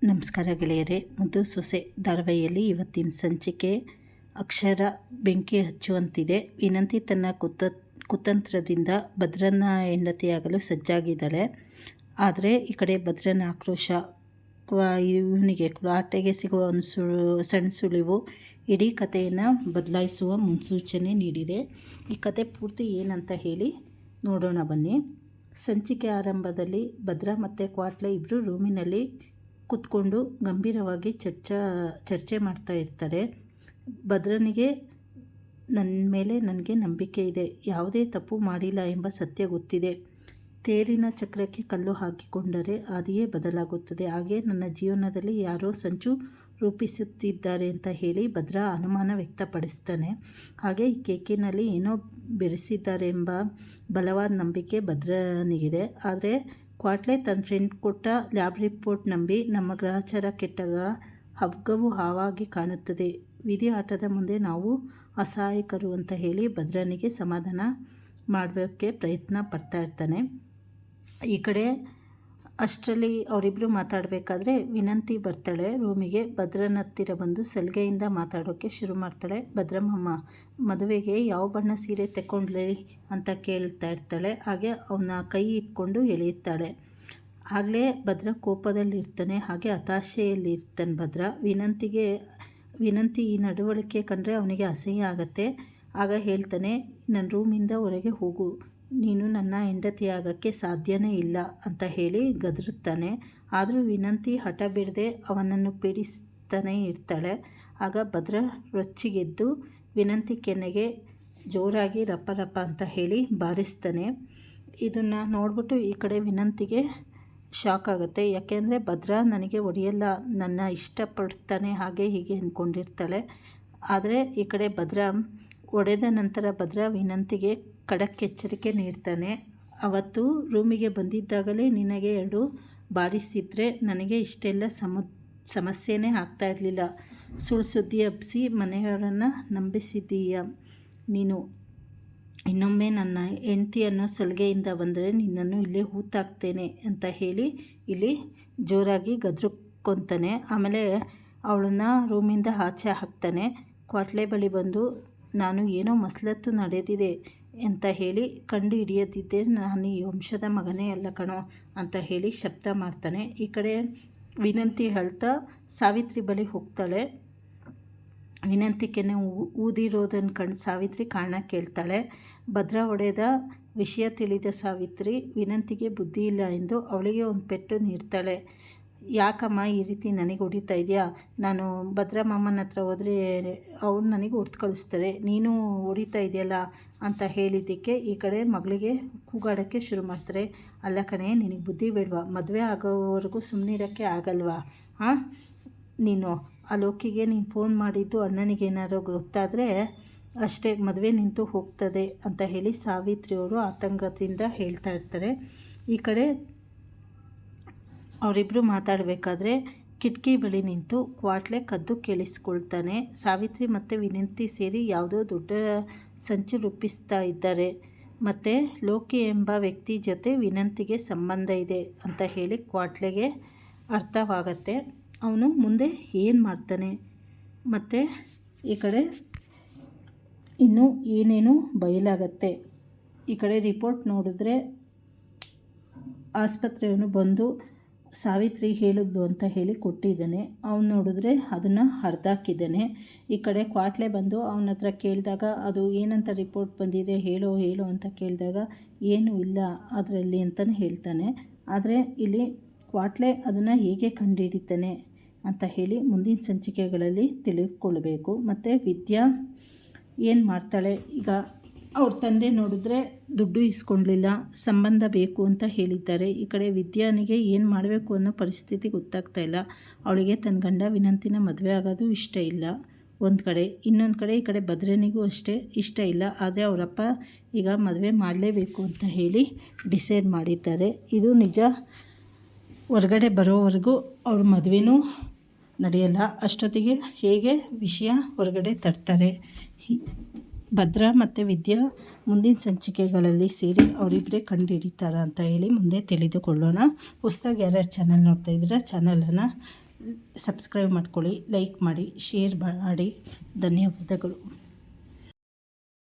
ನಮಸ್ಕಾರ ಗೆಳೆಯರೇ. ಮುದ್ದು ಸೊಸೆ ಧಾರಾವಾಹಿಯಲ್ಲಿ ಇವತ್ತಿನ ಸಂಚಿಕೆ ಅಕ್ಷರ ಬೆಂಕಿ ಹಚ್ಚುವಂತಿದೆ. ವಿನಂತಿ ತನ್ನ ಕುತಂತ್ರದಿಂದ ಭದ್ರನ ಹೆಂಡತಿಯಾಗಲು ಸಜ್ಜಾಗಿದ್ದಾಳೆ. ಆದರೆ ಈ ಕಡೆ ಭದ್ರನ ಆಕ್ರೋಶ, ಇವನಿಗೆ ಕ್ವಾಟೆಗೆ ಸಿಗುವ ಸಣ್ಣ ಸುಳಿವು ಇಡೀ ಕಥೆಯನ್ನು ಬದಲಾಯಿಸುವ ಮುನ್ಸೂಚನೆ ನೀಡಿದೆ. ಈ ಕತೆ ಪೂರ್ತಿ ಏನಂತ ಹೇಳಿ ನೋಡೋಣ ಬನ್ನಿ. ಸಂಚಿಕೆ ಆರಂಭದಲ್ಲಿ ಭದ್ರ ಮತ್ತು ಕ್ವಾಟ್ಲೆ ಇಬ್ಬರು ರೂಮಿನಲ್ಲಿ ಕೂತ್ಕೊಂಡು ಗಂಭೀರವಾಗಿ ಚರ್ಚೆ ಮಾಡ್ತಾ ಇರ್ತಾರೆ. ಭದ್ರನಿಗೆ ನನ್ನ ಮೇಲೆ ನನಗೆ ನಂಬಿಕೆ ಇದೆ, ಯಾವುದೇ ತಪ್ಪು ಮಾಡಿಲ್ಲ ಎಂಬ ಸತ್ಯ ಗೊತ್ತಿದೆ. ತೇರಿನ ಚಕ್ರಕ್ಕೆ ಕಲ್ಲು ಹಾಕಿಕೊಂಡರೆ ಹಾದಿಯೇ ಬದಲಾಗುತ್ತದೆ. ಹಾಗೆ ನನ್ನ ಜೀವನದಲ್ಲಿ ಯಾರೋ ಸಂಚು ರೂಪಿಸುತ್ತಿದ್ದಾರೆ ಅಂತ ಹೇಳಿ ಭದ್ರ ಅನುಮಾನ ವ್ಯಕ್ತಪಡಿಸ್ತಾನೆ. ಹಾಗೆ ಈ ಕೇಕಿನಲ್ಲಿ ಏನೋ ಬೆರೆಸಿದ್ದಾರೆ ಎಂಬ ಬಲವಾದ ನಂಬಿಕೆ ಭದ್ರನಿಗಿದೆ. ಆದರೆ ಕ್ವಾಟ್ಲೆ ತನ್ನ ಫ್ರೆಂಡ್ ಕೊಟ್ಟ ಲ್ಯಾಬ್ ರಿಪೋರ್ಟ್ ನಂಬಿ ನಮ್ಮ ಗ್ರಹಚಾರ ಕೆಟ್ಟಾಗ ಹಗ್ಗವು ಹಾವಾಗಿ ಕಾಣುತ್ತದೆ. ವಿಧಿ ಆಟದ ಮುಂದೆ ನಾವು ಅಸಹಾಯಕರು ಅಂತ ಹೇಳಿ ಭದ್ರನಿಗೆ ಸಮಾಧಾನ ಮಾಡೋಕ್ಕೆ ಪ್ರಯತ್ನ ಪಡ್ತಾ ಇರ್ತಾನೆ. ಈ ಕಡೆ ಅಷ್ಟರಲ್ಲಿ ಅವರಿಬ್ಬರು ಮಾತಾಡಬೇಕಾದ್ರೆ ವಿನಂತಿ ಬರ್ತಾಳೆ ರೂಮಿಗೆ. ಭದ್ರನ ಹತ್ತಿರ ಬಂದು ಸಲಿಗೆಯಿಂದ ಮಾತಾಡೋಕ್ಕೆ ಶುರು ಮಾಡ್ತಾಳೆ. ಭದ್ರಮ್ಮ ಮದುವೆಗೆ ಯಾವ ಬಣ್ಣ ಸೀರೆ ತಗೊಂಡ್ಲಿ ಅಂತ ಕೇಳ್ತಾ ಇರ್ತಾಳೆ. ಹಾಗೆ ಅವನ ಕೈ ಇಟ್ಕೊಂಡು ಎಳೆಯುತ್ತಾಳೆ. ಆಗಲೇ ಭದ್ರ ಕೋಪದಲ್ಲಿರ್ತಾನೆ, ಹಾಗೆ ಹತಾಶೆಯಲ್ಲಿರ್ತಾನೆ ಭದ್ರ. ವಿನಂತಿ ಈ ನಡವಳಿಕೆ ಕಂಡ್ರೆ ಅವನಿಗೆ ಅಸಹ್ಯ ಆಗತ್ತೆ. ಆಗ ಹೇಳ್ತಾನೆ, ನನ್ನ ರೂಮಿಂದ ಹೊರಗೆ ಹೋಗು, ನೀನು ನನ್ನ ಹೆಂಡತಿಯಾಗಕ್ಕೆ ಸಾಧ್ಯನೇ ಇಲ್ಲ ಅಂತ ಹೇಳಿ ಗದರುತ್ತಾನೆ. ಆದರೂ ವಿನಂತಿ ಹಠ ಬಿಡದೆ ಅವನನ್ನು ಪೀಡಿಸ್ತಾನೆ ಇರ್ತಾಳೆ. ಆಗ ಭದ್ರ ರೊಚ್ಚಿಗೆದ್ದು ವಿನಂತಿ ಕೆನ್ನೆಗೆ ಜೋರಾಗಿ ರಪ್ಪ ರಪ್ಪ ಅಂತ ಹೇಳಿ ಬಾರಿಸ್ತಾನೆ. ಇದನ್ನು ನೋಡ್ಬಿಟ್ಟು ಈ ಕಡೆ ವಿನಂತಿಗೆ ಶಾಕ್ ಆಗುತ್ತೆ. ಯಾಕೆಂದರೆ ಭದ್ರ ನನಗೆ ಹೊಡೆಯಲ್ಲ, ನನ್ನ ಇಷ್ಟಪಡ್ತಾನೆ ಹಾಗೆ ಹೀಗೆ ಅಂದ್ಕೊಂಡಿರ್ತಾಳೆ. ಆದರೆ ಈ ಕಡೆ ಭದ್ರ ಹೊಡೆದ ನಂತರ ಭದ್ರ ವಿನಂತಿಗೆ ಖಡಕ್ ಎಚ್ಚರಿಕೆ ನೀಡ್ತಾನೆ. ಅವತ್ತು ರೂಮಿಗೆ ಬಂದಿದ್ದಾಗಲೇ ನಿನಗೆ 2 ಬಾರಿಸಿದ್ರೆ ನನಗೆ ಇಷ್ಟೆಲ್ಲ ಸಮಸ್ಯೆನೇ ಆಗ್ತಾ ಇರಲಿಲ್ಲ. ಸುಳ್ಳು ಸುದ್ದಿ ಹಬ್ಬಿಸಿ ಮನೆಯವರನ್ನು ನಂಬಿಸಿದ್ದೀಯ ನೀನು. ಇನ್ನೊಮ್ಮೆ ನನ್ನ ಹೆಂಡತಿಯನ್ನು ಸಲಿಗೆಯಿಂದ ಬಂದರೆ ನಿನ್ನನ್ನು ಇಲ್ಲೇ ಹೂತಾಕ್ತೇನೆ ಅಂತ ಹೇಳಿ ಇಲ್ಲಿ ಜೋರಾಗಿ ಗದ್ರುಕೊಂತಾನೆ. ಆಮೇಲೆ ಅವಳನ್ನು ರೂಮಿಂದ ಆಚೆ ಹಾಕ್ತಾನೆ. ಕ್ವಾಟ್ಲೆ ಬಳಿ ಬಂದು, ನಾನು ಏನೋ ಮಸಲತ್ತು ನಡೆದಿದೆ ಅಂತ ಹೇಳಿ ಕಂಡು ಹಿಡಿಯದಿದ್ದೆ ನಾನು ಈ ವಂಶದ ಮಗನೇ ಅಲ್ಲ ಕಣೋ ಅಂತ ಹೇಳಿ ಶಬ್ದ ಮಾಡ್ತಾನೆ. ಈ ಕಡೆ ವಿನಂತಿ ಹೇಳ್ತಾ ಸಾವಿತ್ರಿ ಬಳಿ ಹೋಗ್ತಾಳೆ. ವಿನಂತಿ ಕೆನೆ ಊದಿರೋದನ್ನು ಕಂಡು ಸಾವಿತ್ರಿ ಕಾರಣ ಕೇಳ್ತಾಳೆ. ಭದ್ರ ಹೊಡೆದ ವಿಷಯ ತಿಳಿದ ಸಾವಿತ್ರಿ ವಿನಂತಿಗೆ ಬುದ್ಧಿ ಇಲ್ಲ ಎಂದು ಅವಳಿಗೆ ಒಂದು ಪೆಟ್ಟು ನೀಡ್ತಾಳೆ. ಯಾಕಮ್ಮ ಈ ರೀತಿ ನನಗೆ ಹೊಡಿತಾ ಇದೆಯಾ? ನಾನು ಭದ್ರ ಮಾಮನ ಹತ್ರ ಹೋದರೆ ಅವ್ರು ನನಗೆ ಹೊಡೆದು ಕಳಿಸ್ತಾರೆ, ನೀನು ಹೊಡಿತಾ ಇದೆಯಲ್ಲ ಅಂತ ಹೇಳಿದ್ದಕ್ಕೆ ಈ ಕಡೆ ಮಗಳಿಗೆ ಕೂಗಾಡೋಕ್ಕೆ ಶುರು ಮಾಡ್ತಾರೆ. ಅಲ್ಲ ಕಣೆ, ನಿನಗೆ ಬುದ್ಧಿ ಬೇಡವಾ? ಮದುವೆ ಆಗೋವರೆಗೂ ಸುಮ್ಮನಿರೋಕ್ಕೆ ಆಗಲ್ವಾ? ನೀನು ಆ ಲೋಕಿಗೆ ನೀನು ಫೋನ್ ಮಾಡಿದ್ದು ಅಣ್ಣನಿಗೇನಾರೋ ಗೊತ್ತಾದರೆ ಅಷ್ಟೇ, ಮದುವೆ ನಿಂತು ಹೋಗ್ತದೆ ಅಂತ ಹೇಳಿ ಸಾವಿತ್ರಿಯವರು ಆತಂಕದಿಂದ ಹೇಳ್ತಾ ಇರ್ತಾರೆ. ಈ ಕಡೆ ಅವರಿಬ್ಬರು ಮಾತಾಡಬೇಕಾದ್ರೆ ಕಿಟಕಿ ಬಳಿ ನಿಂತು ಕ್ವಾಟ್ಲೆ ಕದ್ದು ಕೇಳಿಸ್ಕೊಳ್ತಾನೆ. ಸಾವಿತ್ರಿ ಮತ್ತು ವಿನಂತಿ ಸೇರಿ ಯಾವುದೋ ದೊಡ್ಡ ಸಂಚು ರೂಪಿಸ್ತಾ ಇದ್ದಾರೆ. ಮತ್ತು ಲೋಕಿ ಎಂಬ ವ್ಯಕ್ತಿ ಜೊತೆ ವಿನಂತಿಗೆ ಸಂಬಂಧ ಇದೆ ಅಂತ ಹೇಳಿ ಕ್ವಾಟ್ಲೆಗೆ ಅರ್ಥವಾಗತ್ತೆ. ಅವನು ಮುಂದೆ ಏನು ಮಾಡ್ತಾನೆ ಮತ್ತು ಈ ಕಡೆ ಇನ್ನೂ ಏನೇನು ಬಯಲಾಗತ್ತೆ. ಈ ಕಡೆ ರಿಪೋರ್ಟ್ ನೋಡಿದ್ರೆ ಆಸ್ಪತ್ರೆಯವನು ಬಂದು ಸಾವಿತ್ರಿ ಹೇಳಿದ್ಲು ಅಂತ ಹೇಳಿ ಕೊಟ್ಟಿದ್ದಾನೆ. ಅವನು ನೋಡಿದ್ರೆ ಅದನ್ನು ಹರಿದಾಕಿದ್ದಾನೆ. ಈ ಕಡೆ ಕ್ವಾಟ್ಲೆ ಬಂದು ಅವನ ಹತ್ರ ಕೇಳಿದಾಗ ಅದು ಏನಂತ ರಿಪೋರ್ಟ್ ಬಂದಿದೆ ಹೇಳೋ ಅಂತ ಕೇಳಿದಾಗ ಏನೂ ಇಲ್ಲ ಅದರಲ್ಲಿ ಅಂತಲೇ ಹೇಳ್ತಾನೆ. ಆದರೆ ಇಲ್ಲಿ ಕ್ವಾಟ್ಲೆ ಅದನ್ನು ಹೇಗೆ ಕಂಡುಹಿಡಿತಾನೆ ಅಂತ ಹೇಳಿ ಮುಂದಿನ ಸಂಚಿಕೆಗಳಲ್ಲಿ ತಿಳಿದುಕೊಳ್ಬೇಕು. ಮತ್ತು ವಿದ್ಯಾ ಏನು ಮಾಡ್ತಾಳೆ? ಈಗ ಅವ್ರ ತಂದೆ ನೋಡಿದ್ರೆ ದುಡ್ಡು ಇಸ್ಕೊಳ್ಲಿಲ್ಲ, ಸಂಬಂಧ ಬೇಕು ಅಂತ ಹೇಳಿದ್ದಾರೆ. ಈ ಕಡೆ ವಿದ್ಯಾನಿಗೆ ಏನು ಮಾಡಬೇಕು ಅನ್ನೋ ಪರಿಸ್ಥಿತಿ ಗೊತ್ತಾಗ್ತಾ ಇಲ್ಲ. ಅವಳಿಗೆ ತನ್ನ ಗಂಡ ವಿನಂತಿನ ಮದುವೆ ಆಗೋದು ಇಷ್ಟ ಇಲ್ಲ ಒಂದು ಕಡೆ, ಇನ್ನೊಂದು ಕಡೆ ಈ ಕಡೆ ಭದ್ರನಿಗೂ ಅಷ್ಟೇ ಇಷ್ಟ ಇಲ್ಲ. ಆದರೆ ಅವರಪ್ಪ ಈಗ ಮದುವೆ ಮಾಡಲೇಬೇಕು ಅಂತ ಹೇಳಿ ಡಿಸೈಡ್ ಮಾಡಿದ್ದಾರೆ. ಇದು ನಿಜ ಹೊರಗಡೆ ಬರೋವರೆಗೂ ಅವ್ರ ಮದುವೆನೂ ನಡೆಯಲ್ಲ. ಅಷ್ಟೊತ್ತಿಗೆ ಹೇಗೆ ವಿಷಯ ಹೊರಗಡೆ ತರ್ತಾರೆ. ಭದ್ರ ಮತ್ತು ವಿದ್ಯಾ ಮುಂದಿನ ಸಂಚಿಕೆಗಳಲ್ಲಿ ಸೇರಿ ಅವರಿಬ್ಬರೇ ಕಂಡುಹಿಡಿತಾರ ಅಂತ ಹೇಳಿ ಮುಂದೆ ತಿಳಿದುಕೊಳ್ಳೋಣ. ಹೊಸದಾಗಿ ಯಾರ್ಯಾರು ಚಾನಲ್ ನೋಡ್ತಾ ಇದ್ದೀರಾ ಚಾನಲನ್ನು ಸಬ್ಸ್ಕ್ರೈಬ್ ಮಾಡ್ಕೊಳ್ಳಿ, ಲೈಕ್ ಮಾಡಿ, ಶೇರ್ ಮಾಡಿ. ಧನ್ಯವಾದಗಳು.